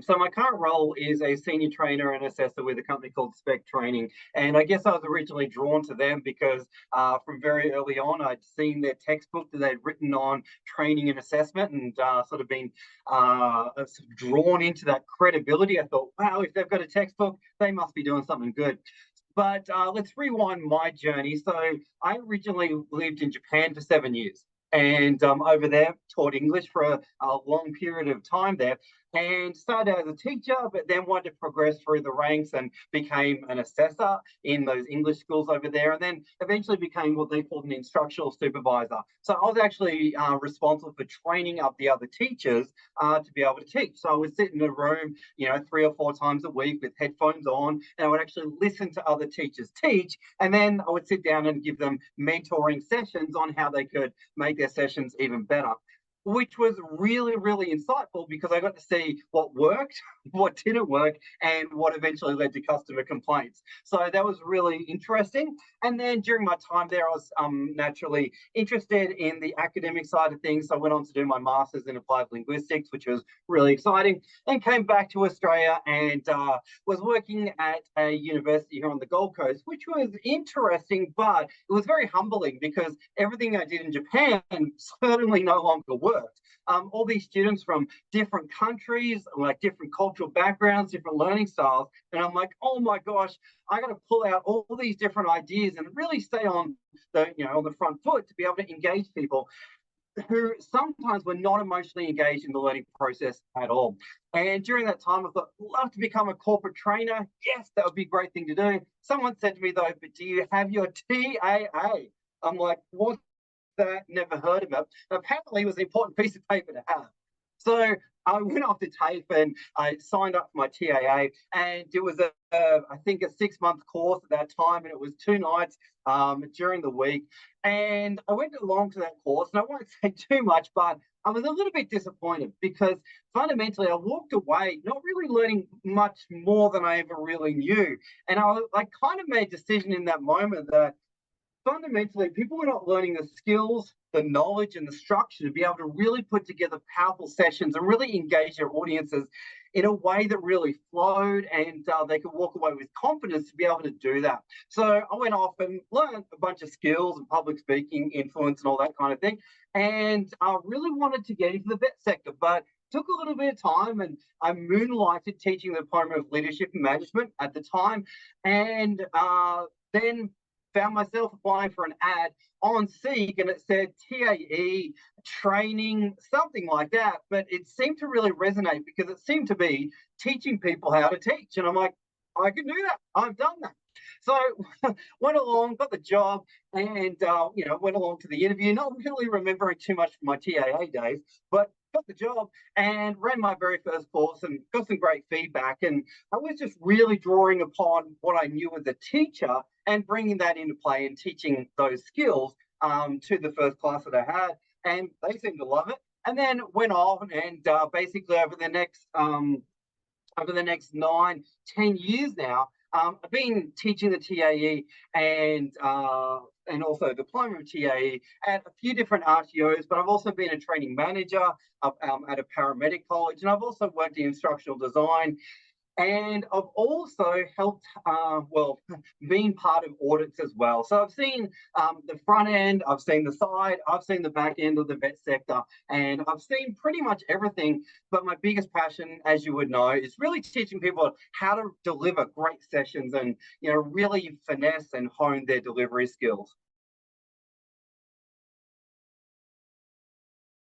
So my current role is a senior trainer and assessor with a company called Spec Training. And I guess I was originally drawn to them because from very early on, I'd seen their textbook that they'd written on training and assessment and sort of been drawn into that credibility. I thought, wow, if they've got a textbook, they must be doing something good. But let's rewind my journey. So I originally lived in Japan for 7 years. And over there, taught English for a long period of time there, and started as a teacher, but then wanted to progress through the ranks and became an assessor in those English schools over there, and then eventually became what they called an instructional supervisor. So I was actually responsible for training up the other teachers to be able to teach. So I would sit in a room, 3 or 4 times a week with headphones on, and I would actually listen to other teachers teach, and then I would sit down and give them mentoring sessions on how they could make their sessions even better, which was really, really insightful because I got to see what worked, what didn't work, and what eventually led to customer complaints. So that was really interesting. And then during my time there, I was naturally interested in the academic side of things. So I went on to do my master's in applied linguistics, which was really exciting, and came back to Australia and was working at a university here on the Gold Coast, which was interesting, but it was very humbling because everything I did in Japan certainly no longer worked. All these students from different countries, like different cultural backgrounds, different learning styles, and I'm like, oh my gosh, I got to pull out all these different ideas and really stay on the front foot to be able to engage people who sometimes were not emotionally engaged in the learning process at all. And during that time, I thought, love to become a corporate trainer. Yes, that would be a great thing to do. Someone said to me though, but do you have your TAA? I'm like, what? That never heard of it. Apparently, it was an important piece of paper to have. So I went off to TAFE and I signed up for my TAA, and it was I think a 6-month course at that time, and it was 2 nights during the week. And I went along to that course, and I won't say too much, but I was a little bit disappointed because fundamentally I walked away not really learning much more than I ever really knew. And I kind of made a decision in that moment that fundamentally, people were not learning the skills, the knowledge, and the structure to be able to really put together powerful sessions and really engage their audiences in a way that really flowed, and they could walk away with confidence to be able to do that. So I went off and learned a bunch of skills and public speaking, influence, and all that kind of thing. And I really wanted to get into the vet sector, but took a little bit of time, and I moonlighted teaching the Diploma of Leadership and Management at the time, and then found myself applying for an ad on Seek, and it said TAE training, something like that. But it seemed to really resonate because it seemed to be teaching people how to teach. And I'm like, I can do that. I've done that. So went along, got the job, and went along to the interview, not really remembering too much from my TAA days, but got the job and ran my very first course and got some great feedback. And I was just really drawing upon what I knew as a teacher and bringing that into play and teaching those skills to the first class that I had. And they seemed to love it. And then went on and basically over the next 9-10 years now, I've been teaching the TAE and also Diploma of TAE at a few different RTOs, but I've also been a training manager at a paramedic college, and I've also worked in instructional design. And I've also helped, being part of audits as well. So I've seen the front end, I've seen the side, I've seen the back end of the vet sector, and I've seen pretty much everything. But my biggest passion, as you would know, is really teaching people how to deliver great sessions and, really finesse and hone their delivery skills.